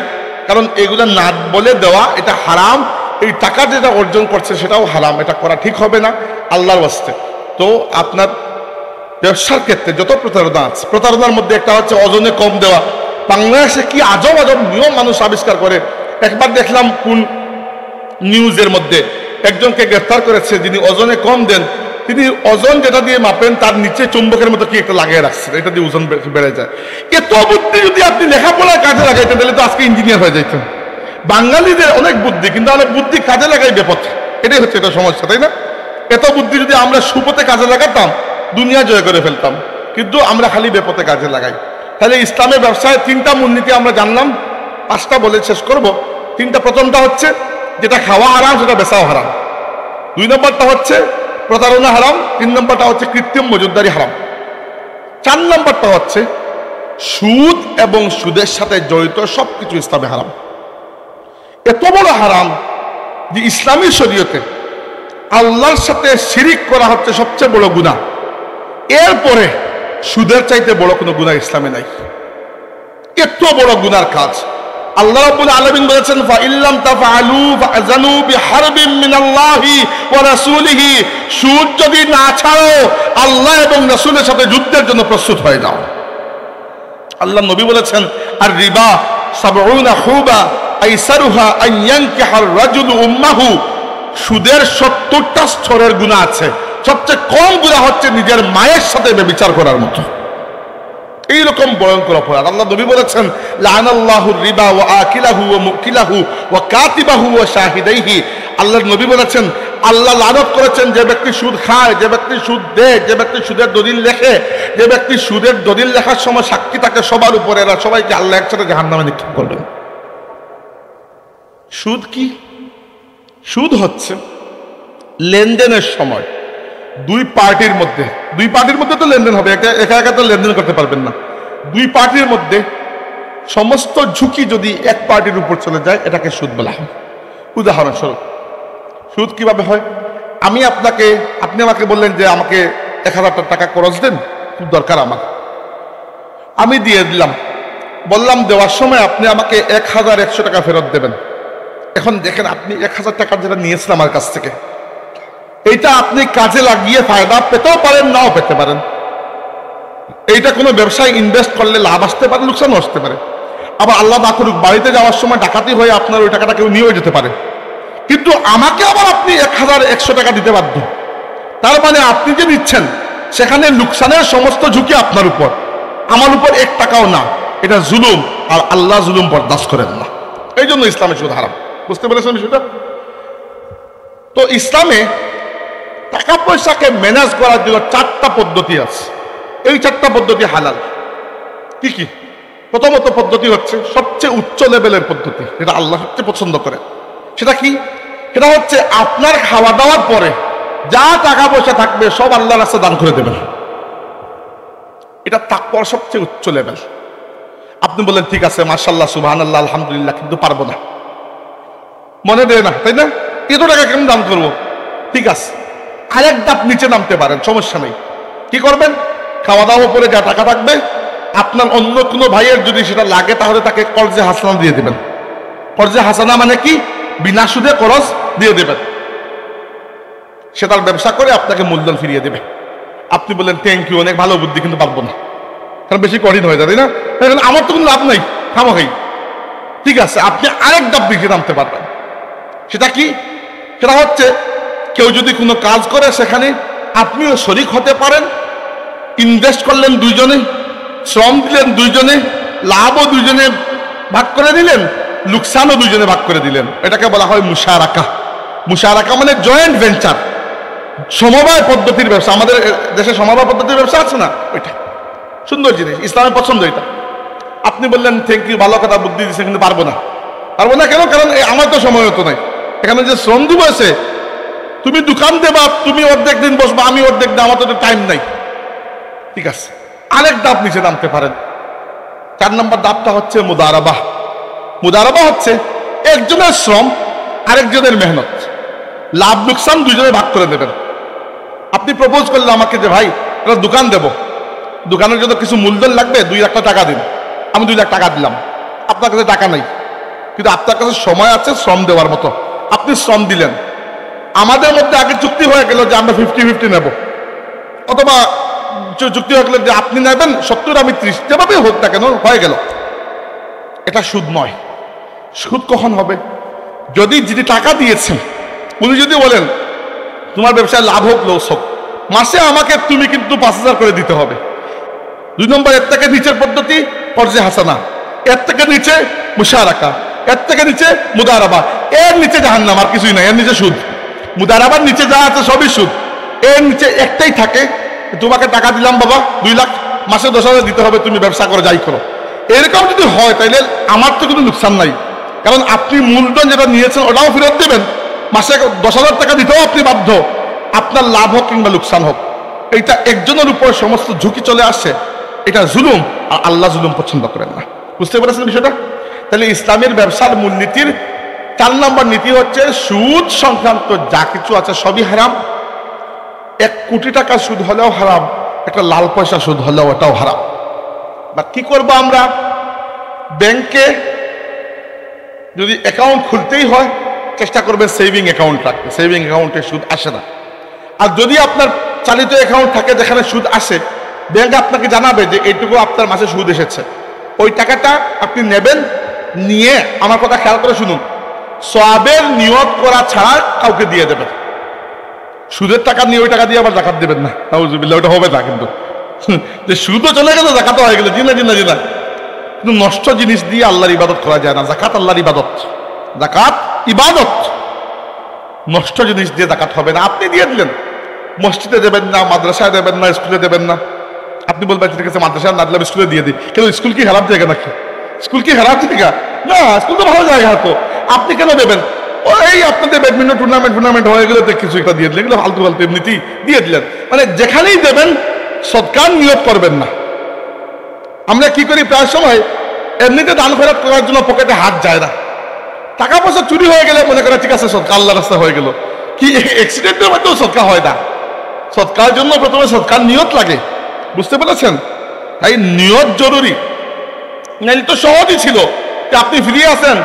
কারণ এগুলো না বলে দেওয়া এটা হারাম। এই টাকা যেটা অর্জন করছে সেটাও হারাম, এটা করা ঠিক হবে না আল্লাহর ওয়াস্তে। তো আপনার ব্যবসার ক্ষেত্রে যত প্রতারণা আছে, প্রতারণার মধ্যে একটা হচ্ছে ওজনে কম দেওয়া। বাংলাদেশে কি আজব আজব নিয়ম মানুষ আবিষ্কার করে। একবার দেখলাম কোন নিউজের মধ্যে একজনকে গ্রেফতার করেছে, যিনি ওজনে কম দেন। তিনি ওজন যেটা দিয়ে মাপেন তার নিচে চুম্বকের মতো কি একটা লাগিয়ে রাখছেন, এটা দিয়ে ওজন বেড়ে যায়। এত বুদ্ধি যদি আপনি লেখাপড়ার কাজে লাগাইতেন তাহলে তো আজকে ইঞ্জিনিয়ার হয়ে যাইতেন। বাঙালিদের অনেক বুদ্ধি, কিন্তু অনেক বুদ্ধি কাজে লাগাই বেপথে। এটাই হচ্ছে এটা সমস্যা, তাই না? এত বুদ্ধি যদি আমরা সুপথে কাজে লাগাতাম, দুনিয়া জয় করে ফেলতাম, কিন্তু আমরা খালি বেপথে কাজে লাগাই। তাহলে ইসলামের ব্যবসায় 3টা মূলনীতি আমরা জানলাম, 5টা বলে শেষ করব। 3টা, প্রথমটা হচ্ছে যেটা খাওয়া হারাম সেটা বেচাও হারাম, 2 নম্বরটা হচ্ছে প্রতারণা হারাম, 3 নম্বরটা হচ্ছে কৃত্রিম মজুদদারি হারাম, 4 নম্বরটা হচ্ছে সুদ এবং সুদের সাথে জড়িত সবকিছু ইসলামে হারাম। এত বড় হারাম যে ইসলামী শরীয়তে আল্লাহর সাথে শিরিক করা হচ্ছে সবচেয়ে বড় গুনাহ। এরপরে সুদের চাইতে বড় কোনো গুনাহ ইসলামে নাই। এত বড় গুনার কাজ আল্লাহ রাব্বুল আলামিন বলেছেন, ফা ইল্লাম তাফআলু ফাযানু বিহারবিন মিনাল্লাহি ওয়া রাসূলিহি, সুদ যদি না ছাড়ো আল্লাহ এবং রাসূলের সাথে যুদ্ধের জন্য প্রস্তুত হয়ে যাও। আল্লাহ নবী বলেছেন, আর রিবা সাবউনা হুবা আইসারুহা আন ইয়ানকিহার রাজুলু উম্মাহু, সুদের 70টা স্তরের গুনাহ আছে, সবচেয়ে কম গুনাহ হচ্ছে নিজের মায়ের সাথে ব্যভিচার করার মতো। এইরকম ভয়ঙ্কর অপরাধ। আল্লাহ নবী বলেছেন, লাআনাল্লাহুর রিবা ওয়া আকিলাহু ওয়া মুকিলাহু ওয়া কাতিবাহু ওয়া শাহিদাইহি, আল্লাহর নবী বলেছেন আল্লাহ লানত করেছেন যে ব্যক্তি সুদ খায়, যে ব্যক্তি সুদ দেয়, যে ব্যক্তি সুদের দলিল লেখে, যে ব্যক্তি সুদের দলিল লেখার সময় সাক্ষী থাকে সবার উপরে, এরা সবাইকে আল্লাহ একসাথে জাহান্নামে নিক্ষেপ করবেন। সুদ কি? সুদ হচ্ছে লেনদেনের সময় দুই পার্টির মধ্যে তো লেনদেন হবে, একা একা তো লেনদেন করতে পারবেন না। 2 পার্টির মধ্যে সমস্ত ঝুঁকি যদি এক পার্টির উপর চলে যায়, এটাকে সুদ বলা হয়। উদাহরণস্বরূপ, সুদ কিভাবে হয়? আপনি আমাকে বললেন যে আমাকে 1000 টাকা খরচ দেন, খুব দরকার আমার, আমি দিয়ে দিলাম। বললাম দেওয়ার সময় আপনি আমাকে 1100 টাকা ফেরত দেবেন। এখন দেখেন, আপনি 1000 টাকা যেটা নিয়েছেন আমার কাছ থেকে, এইটা আপনি কাজে লাগিয়ে ফায়দা পেতেও পারেন, নাও পেতে পারেন। এইটা কোনো ব্যবসায় ইনভেস্ট করলে লাভ আসতে পারে, লোকসানও আসতে পারে। আবার আল্লাহ না করুক বাড়িতে যাওয়ার সময় ডাকাতি হয়ে আপনার ওই টাকাটা কেউ নিয়েও যেতে পারে, কিন্তু আমাকে আবার আপনি 1100 টাকা দিতে বাধ্য। তার মানে আপনি যে নিচ্ছেন সেখানে লোকসানের সমস্ত ঝুঁকি আপনার উপর, আমার উপর 1 টাকাও না। এটা জুলুম, আর আল্লাহ জুলুম বরদাস্ত করেন না। এই জন্য ইসলামে সুদ হারাম। বুঝতে পেরেছেন বিষয়টা? তো ইসলামে টাকা পয়সাকে ম্যানেজ করার জন্য 4টা পদ্ধতি আছে। এই 4টা পদ্ধতি হালাল। কি কি? প্রথমত পদ্ধতি হচ্ছে সবচেয়ে উচ্চ লেভেলের পদ্ধতি, যেটা আল্লাহ সবচেয়ে পছন্দ করে। সেটা কি? সেটা হচ্ছে আপনার খাওয়া দাওয়ার পরে যা টাকা পয়সা থাকবে সব আল্লাহর রাস্তায় দান করে দেবেন। এটা তাকওয়ার সবচেয়ে উচ্চ লেভেল। আপনি বললেন ঠিক আছে, মাশাআল্লাহ, সুবহানাল্লাহ, আলহামদুলিল্লাহ, কিন্তু পারবো না, মনে দেয় না, তাই না? এত টাকা কেমন দান করবো? ঠিক আছে, আরেক ধাপ নিচে নামতে পারেন, সমস্যা নেই। কি করবেন? খাওয়া দাওয়ার উপরে যা টাকা থাকবে, আপনার অন্য কোনো ভাইয়ের যদি সেটা লাগে তাহলে তাকে কর্জে হাসানা দিয়ে দেবেন। কর্জে হাসানা মানে কি? বিনা সুদে খরচ দিয়ে দেবেন। সে তার ব্যবসা করে আপনাকে মূলধন ফিরিয়ে দেবে। আপনি বললেন থ্যাংক ইউ, অনেক ভালো বুদ্ধি, কিন্তু পারবো না, কারণ বেশি কঠিন হয়ে যায়, তাই না? আমার তো কোনো লাভ নাই, খামোখাই। ঠিক আছে, আপনি আরেক ধাপ নিচে নামতে পারবেন। সেটা কি? সেটা হচ্ছে কেউ যদি কোনো কাজ করে সেখানে আপনিও শরিক হতে পারেন। ইনভেস্ট করলেন দুইজনে, শ্রম দিলেন দুইজনে, লাভও দুইজনে ভাগ করে দিলেন, লোকসানও দুইজনে ভাগ করে দিলেন। এটাকে বলা হয় মুশারাকা। মুশারাকা মানে জয়েন্ট ভেঞ্চার, সমবায় পদ্ধতির ব্যবসা। আমাদের দেশে সমবায় পদ্ধতির ব্যবসা আছে না, ওইটা সুন্দর জিনিস, ইসলামের পছন্দ এটা। আপনি বললেন থ্যাংক ইউ, ভালো কথা, বুদ্ধি দিচ্ছে, কিন্তু পারবো না। কেন? কারণ আমার তো সময় হতো নাই। এখানে যে শ্রম দিব আছে, তুমি দোকান দেবা, তুমি অর্ধেক দিন বসবা, আমি অর্ধেক দিন, আমার তো টাইম নাই। ঠিক আছে, আরেক ধাপ নিচে নামতে পারেন। 4 নম্বর ধাপটা হচ্ছে মুদারাবা। মুদারাবা হচ্ছে একজনের শ্রম আরেকজনের মেহনত, লাভ লোকসান দুইজনে ভাগ করে দেবেন। আপনি প্রপোজ করলেন আমাকে যে ভাই একটা দোকান দেব, দোকানের জন্য কিছু মূলধন লাগবে, 2 লাখ টাকা দিন। আমি 2 লাখ টাকা দিলাম, আপনার কাছে টাকা নাই, কিন্তু আপনার কাছে সময় আছে শ্রম দেওয়ার মতো। আপনি শ্রম দিলেন, আমাদের মধ্যে আগে চুক্তি হয়ে গেল যে আমরা 50-50 নেব, অথবা চুক্তি হয়ে গেল যে আপনি নেবেন 70, আমি 30, যেভাবে হোক না কেন হয়ে গেল। এটা সুদ নয়। সুদ কখন হবে? যদি যিনি টাকা দিয়েছেন উনি যদি বলেন তোমার ব্যবসায় লাভ হোক লস হোক, মাসে আমাকে তুমি কিন্তু 5000 করে দিতে হবে। 2 নম্বর, এর থেকে নিচের পদ্ধতি কর্জে হাসানা, এর থেকে নিচে মুশারাকা, এর থেকে নিচে মুদারাবা, এর নিচে জাহান্নাম, আর কিছুই নাই, এর নিচে সুদ। মুদারাবার নিচে যা আছে সবই সুদ। এর নিচে একটাই থাকে, তোমাকে টাকা দিলাম বাবা 2 লাখ, মাসে 10,000 দিতে হবে, তুমি ব্যবসা করো, যাই করো। এরকম যদি হয় তাইলে আমার তো কোনো লোকসান নাই, কারণ আপনি মূলধন যেটা নিয়েছেন ওটাও ফেরত দেবেন, মাসে 10,000 টাকা দিতেও আপনি বাধ্য, আপনার লাভ হোক কিংবা লোকসান হোক। এইটা একজনের উপর সমস্ত ঝুঁকি চলে আসে, এটা জুলুম, আর আল্লাহ জুলুম পছন্দ করেন না। বুঝতে পেরেছেন বিষয়টা? তাহলে ইসলামের ব্যবসার মূলনীতির 4 নম্বর নীতি হচ্ছে সুদ সংক্রান্ত যা কিছু আছে সবই হারাম। 1 কোটি টাকা সুদ হলেও হারাম, একটা লাল পয়সা সুদ হলেও এটাও হারাম। বা কি করবো আমরা? ব্যাংকে যদি অ্যাকাউন্ট খুলতেই হয় চেষ্টা করবেন সেভিং অ্যাকাউন্ট রাখতে, সেভিং অ্যাকাউন্টে সুদ আসে না। আর যদি আপনার চালিত অ্যাকাউন্ট থাকে যেখানে সুদ আসে, ব্যাংক আপনাকে জানাবে যে এইটুকু আপনার মাসে সুদ এসেছে, ওই টাকাটা আপনি নেবেন, নিয়ে আমার কথা খেয়াল করে শুনুন, সওয়াবের নিয়ত করা ছাড়া কাউকে দিয়ে দেবেন। সুদের টাকা নিয়ে ওই টাকা দিয়ে আবার যাকাত দেবেন না, নাউজুবিল্লাহ, ওটা হবে না। কিন্তু যে সুদও চলে গেল, যাকাতও হয়ে গেল, জিনা জিনা জিনা। কিন্তু নষ্ট জিনিস দিয়ে আল্লাহর ইবাদত করা যায় না। যাকাত আল্লাহর ইবাদত, যাকাত ইবাদত। নষ্ট জিনিস দিয়ে যাকাত হবে না। আপনি দিয়ে দিলেন, মসজিদে দেবেন না, মাদ্রাসায় দেবেন না, স্কুলে দেবেন না। আপনি বলবেন ঠিক আছে মাদ্রাসায় না দিলাম, স্কুলে দিয়ে দিই। কেন, স্কুল কি খারাপ জায়গা নাকি? স্কুল কি খারাপ জায়গা? না, স্কুল তো ভালো জায়গা। তো আপনি কেন দেবেন? ওই আপনাদের ব্যাডমিন্টন টুর্নামেন্ট হয়ে গেলে কিছু একটা দিয়ে দিলেন, এগুলো ফালতু ফালতু এমনিতেই দিয়ে দিলেন। মানে যেখানেই দেবেন সদকার নিয়ত করবেন না। আমরা কি করি প্রায় সময় এমনিতে দান খয়রাত করার জন্য পকেটে হাত যায় না। টাকা পয়সা চুরি হয়ে গেলে মনে করে ঠিক আছে সদকা আল্লাহর রাস্তায় হয়ে গেল। কি অ্যাক্সিডেন্টের মধ্যেও সদকা হয় না। সদকার জন্য প্রথমে সদকার নিয়ত লাগে। বুঝতে পেরেছেন? তাই নিয়ত জরুরি। নাইলে তো সহজই ছিল যে আপনি ফ্রি আছেন,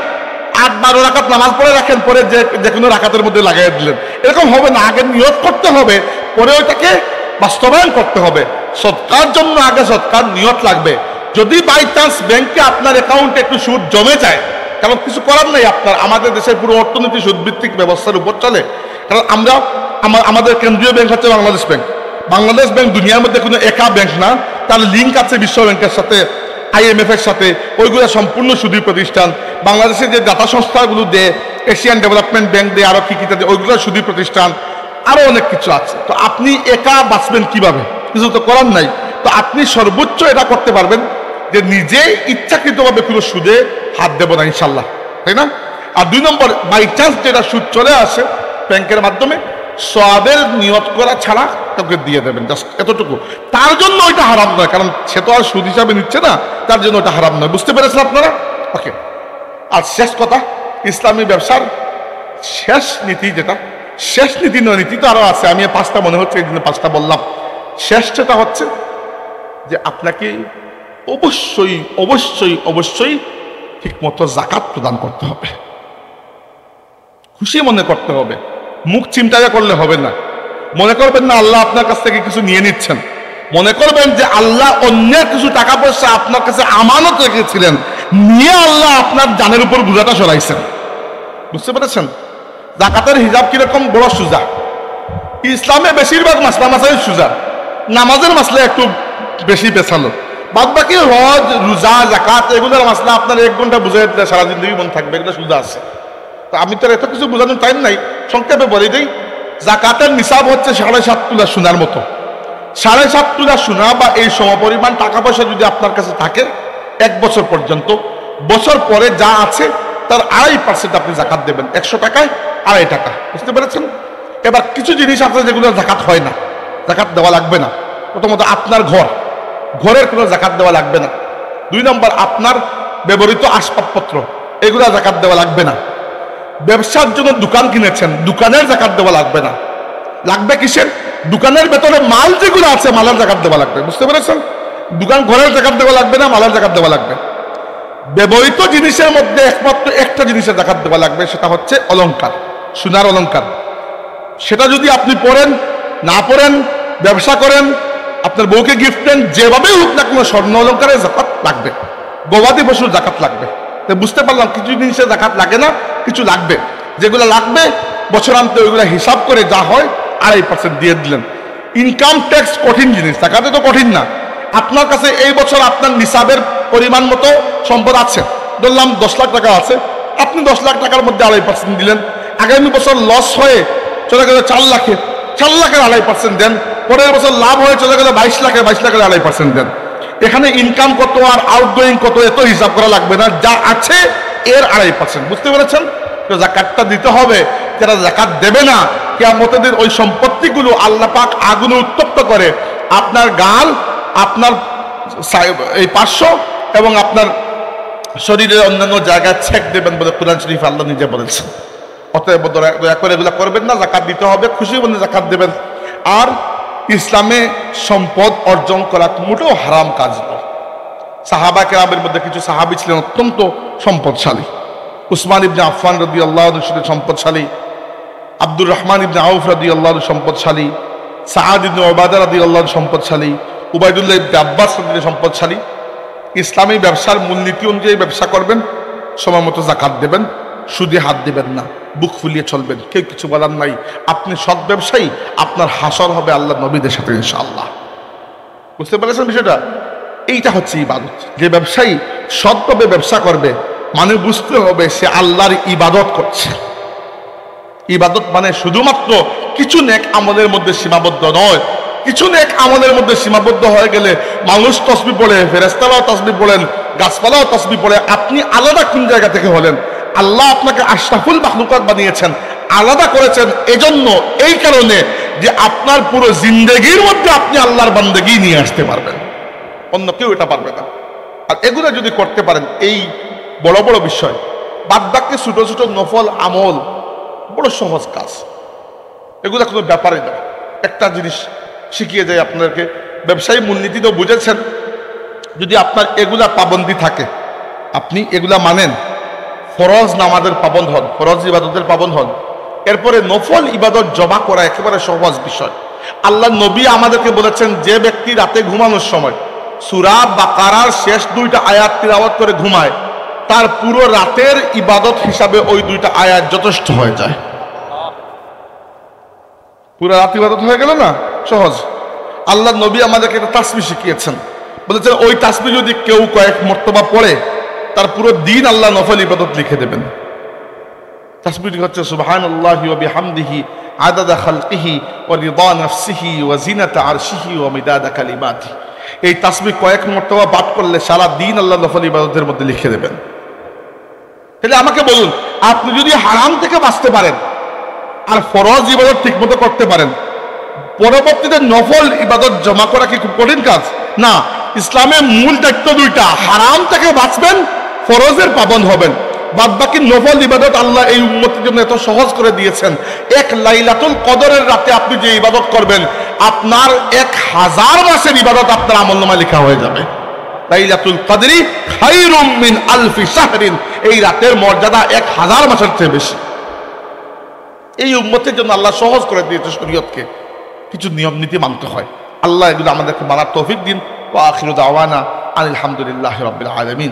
8-12 রাকাত নামাজ পড়ে রাখেন, পরে যে কোনো রাকাতের মধ্যে লাগাই দিলেন। এরকম হবে না। আগে নিয়ত করতে হবে, পরে ওইটাকে বাস্তবায়ন করতে হবে। সদকার জন্য আগে সদকার নিয়ত লাগবে। যদি বাই চান্স ব্যাংকে আপনার অ্যাকাউন্টে একটু সুদ জমে যায়, কারণ কিছু করার নাই আপনার, আমাদের দেশের পুরো অর্থনীতি সুদভিত্তিক ব্যবস্থার উপর চলে। কারণ আমাদের কেন্দ্রীয় ব্যাংক হচ্ছে বাংলাদেশ ব্যাংক। বাংলাদেশ ব্যাংক দুনিয়ার মধ্যে কোনো একা ব্যাংক না, তার লিঙ্ক আছে বিশ্ব ব্যাংকের সাথে, IMF এর সাথে। ওইগুলো সম্পূর্ণ সুদী প্রতিষ্ঠান। বাংলাদেশের যে দাতা সংস্থাগুলো দেয়, এশিয়ান ডেভেলপমেন্ট ব্যাংক দেয়, আরো কি দেয়, ওইগুলো সুদী প্রতিষ্ঠান, আরো অনেক কিছু আছে। তো আপনি একা বাঁচবেন কিভাবে? কিছু তো করার নাই। তো আপনি সর্বোচ্চ এটা করতে পারবেন যে নিজে ইচ্ছাকৃতভাবে পুরো সুদে হাত দেব না ইনশাল্লাহ, তাই না? আর 2 নম্বর, বাই চান্স যেটা সুদ চলে আসে ব্যাংকের মাধ্যমে, সওয়াবের নিয়ত করা ছাড়া কাউকে দিয়ে দেবেন, জাস্ট এতটুকু। তার জন্য ওইটা হারাম নয়, কারণ সে তো আর সুদ হিসাবে নিচ্ছে না, তার জন্য ওটা হারাম নয়। বুঝতে পেরেছেন আপনারা? ওকে। আর শেষ কথা, ইসলামী ব্যবসার শেষ নীতি যেটা, শেষ নীতি নয়, নীতি তো আরো আছে, আমি 5টা মনে হচ্ছে এই জন্য 5টা বললাম। শেষ যেটা হচ্ছে যে আপনাকে অবশ্যই অবশ্যই অবশ্যই ঠিকমতো যাকাত প্রদান করতে হবে। খুশি মনে করতে হবে, মুখ চিন্তায় করলে হবে না। মনে করবেন না আল্লাহ আপনার কাছ থেকে কিছু নিয়ে নিচ্ছেন। মনে করবেন যে আল্লাহ অন্যের কিছু টাকা পয়সা আপনার কাছে আমানত রেখেছিলেন, নিয়ে আল্লাহ আপনার জানের উপর বোঝাটা সরাইছেন। বুঝতে পেরেছেন? যাকাতের হিসাব কিরকম? বড় সোজা। ইসলামে বেশিরভাগ মাসলা মাসাই সোজা, নামাজের মাসলা একটু বেশি পেছালো। বাদ বাকি হজ, রোজা, যাকাত এগুলোর মাসলা আপনার 1 ঘন্টা বুঝাই দিলে সারা জিন্দগি মনে থাকবে, এগুলো সোজা আছে। তো আমি তো এত কিছু বোঝানোর টাইম নাই, সংক্ষেপে বলে দিই। যাকাতের নিসাব হচ্ছে 7.5 তোলা সোনার মতো। 7.5 তোলা সোনা বা এই সমপরিমাণ টাকা পয়সা যদি আপনার কাছে থাকে 1 বছর পর্যন্ত, বছর পরে যা আছে তার 2.5% আপনি যাকাত দেবেন। 100 টাকায় 2.5 টাকা। বুঝতে পেরেছেন? এবার কিছু জিনিস আছে যেগুলো যাকাত হয় না, যাকাত দেওয়া লাগবে না। প্রথমত আপনার ঘরের কোনো যাকাত দেওয়া লাগবে না। 2 নম্বর, আপনার ব্যবহৃত আসবাবপত্র, এগুলো যাকাত দেওয়া লাগবে না। ব্যবসার জন্য দোকান কিনেছেন, দোকানের যাকাত দেওয়া লাগবে না। লাগবে কিসের? দোকানের ভেতরে মাল যেগুলো আছে মালের যাকাত দেওয়া লাগবে। বুঝতে পেরেছেন? দোকান ঘরের যাকাত দেওয়া লাগবে না, মালের যাকাত দেওয়া লাগবে। ব্যবহৃত জিনিসের মধ্যে একমাত্র একটা জিনিসের যাকাত দেওয়া লাগবে, সেটা হচ্ছে অলংকার, সোনার অলংকার। সেটা যদি আপনি পরেন, না পরেন, ব্যবসা করেন, আপনার বউকে গিফট দেন, যেভাবেই হোক না কোনো স্বর্ণ অলংকারের যাকাত লাগবে। গবাদি পশুর যাকাত লাগবে। বুঝতে পারলাম কিছু জিনিসের যাকাত লাগে না, কিছু লাগবে। যেগুলো লাগবে বছরান্তে ওইগুলো হিসাব করে যা হয় 2.5% দিয়ে দিলেন। ইনকাম ট্যাক্স কঠিন জিনিস, যাকাতে তো কঠিন না। আপনার কাছে এই বছর আপনার নিসাবের পরিমাণ মতো সম্পদ আছে, ধরলাম 10 লাখ টাকা আছে, আপনি 10 লাখ টাকার মধ্যে 2.5% দিলেন। আগামী বছর লস হয়ে চলে গেল 4 লাখে, 4 লাখের 2.5% দেন। পরের বছর লাভ হয়ে চলে গেল 22 লাখে, 22 লাখের 2.5% দেন। এখানে ইনকাম কত আর আউটগোয়িং কত এত হিসাব করা লাগবে না, যা আছে এর 2.5%। বুঝতে পেরেছেন? তো জাকাতটা দিতে হবে। যারা জাকাত দেবে না, কিয়ামতের দিন ওই সম্পত্তিগুলো আল্লাহ পাক আগুনে উত্তপ্ত করে আপনার গাল, আপনার এই 500 এবং আপনার শরীরের অন্যান্য জায়গায় ছেক দেবেন বলে কুরআন শরীফে আল্লাহ নিজে বলেছেন। অতএব দয়া করে এগুলো করবেন না, জাকাত দিতে হবে, খুশি মনে জাকাত দেবেন। আর ইসলামে সম্পদ অর্জন করা মোটেও হারাম কাজ নয়। সাহাবা কেরামের মধ্যে কিছু সাহাবী ছিলেন অত্যন্ত সম্পদশালী। উসমান ইবনে আফফান রাদিয়াল্লাহু আনহু সম্পদশালী, আব্দুর রহমান ইবনে আউফ রাদিয়াল্লাহু আনহু সম্পদশালী, সাআদ ইবনে উবাদা রাদিয়াল্লাহু আনহু সম্পদশালী, উবাইদুল্লাহ ইবনে আব্বাস রাদিয়াল্লাহু সম্পদশালী। ইসলামী ব্যবসার মূলনীতি অনুযায়ী ব্যবসা করবেন, সময় মতো জাকাত দেবেন, সুদে হাত দেবেন না, বুক ফুলিয়ে চলবেন, কেউ কিছু বলার নাই। আপনি সৎ ব্যবসায়ী, আপনার হাসর হবে আল্লাহ নবীদের সাথে ইনশাআল্লাহ। বুঝতে পেরেছেন বিষয়টা? এইটা হচ্ছে ইবাদত। যে ব্যবসায়ী সৎভাবে ব্যবসা করবে, মানে বুঝতে হবে সে আল্লাহর ইবাদত করছে। ইবাদত মানে শুধুমাত্র কিছু নেক আমলের মধ্যে সীমাবদ্ধ নয়। কিছু নেক আমলের মধ্যে সীমাবদ্ধ হয়ে গেলে মানুষ তাসবিহ পড়ে, ফেরেশতারাও তাসবিহ পড়েন, গাছপালাও তাসবিহ পড়ে, আপনি আলাদা কোন জায়গা থেকে হলেন? আল্লাহ আপনাকে আশরাফুল মাখলুকাত বানিয়েছেন, আলাদা করেছেন এজন্য, এই কারণে যে আপনার পুরো জিন্দেগির মধ্যে আপনি আল্লাহর বান্দেগি নিয়ে আসতে পারবেন, অন্য কেউ এটা পারবে না। আর এগুলো যদি করতে পারেন, এই বড় বড় বিষয়, বাদ বাকি ছোট ছোট নফল আমল বড় সহজ কাজ, এগুলো কোনো ব্যাপারই না। একটা জিনিস শিখিয়ে যায় আপনাদেরকে, ব্যবসায়ী মূলনীতি তো বুঝেছেন, যদি আপনার এগুলা পাবন্দি থাকে, আপনি এগুলা মানেন, ফরজ নামাজের পাবন্দ হন, ফরজ ইবাদতের পাবন্দ হন, এরপরে নফল ইবাদত জমা করা একেবারে সহজ বিষয়। আল্লাহ নবী আমাদেরকে বলেছেন, যে ব্যক্তি রাতে ঘুমানোর সময় সূরা বাকারার শেষ 2টা আয়াত তিলাওয়াত করে ঘুমায়, তার পুরো রাতের ইবাদত হিসাবে ওই 2টা আয়াত যথেষ্ট হয়ে যায়। পুরো রাত ইবাদত হয়ে গেল না? সহজ। আল্লাহ নবী আমাদেরকে একটা তাসবিহ শিখিয়েছেন, বলেছেন ওই তাসবিহ যদি কেউ কয়েক মর্তবা পড়ে, তার পুরো দিন আল্লাহ নফল ইবাদত লিখে দেবেন। তাসবিহটি হচ্ছে সুবহানাল্লাহি ওয়া বিহামদিহি আদাদা খালকিহি ওয়া রিদা নাফসিহি ওয়া জিনাতা আরশিহি ওয়া মিদাদা কালিমাতিহি। এই তাসবিহ কয়েক মর্তবা পাঠ করলে সারা দিন আল্লাহ নফল ইবাদতের মধ্যে লিখে দেবেন। তাহলে আমাকে বলুন, আপনি যদি হারাম থেকে বাঁচতে পারেন আর ফরজ ইবাদত ঠিকমতো করতে পারেন, পরবর্তীতে নফল ইবাদত জমা করা কি খুব কঠিন কাজ? না। ইসলামের মূল দায়িত্ব 2টা, হারাম থেকে বাঁচবেন, ফরজের পাবন্দ হবেন। বাদ বাকি নফল ইবাদত আল্লাহ এই উম্মতের জন্য এত সহজ করে দিয়েছেন। এক লাইলাতুল কদরের রাতে আপনি যে ইবাদত করবেন, আপনার 1000 মাসের ইবাদত আপনার আমলনামায় লেখা হয়ে যাবে। লাইলাতুল কদরি খায়রুম মিন আলফি শাহরিন, এই রাতের মর্যাদা 1000 মাসের চেয়ে বেশি। এই উম্মতের জন্য আল্লাহ সহজ করে দিয়েছে শরীয়তকে, কিছু নিয়ম নীতি মানতে হয়। আল্লাহ এগুলো আমাদেরকে মানার তৌফিক দিন। ওয়া আখিরু দাওয়ানা আলহামদুলিল্লাহি রাব্বিল আলামিন।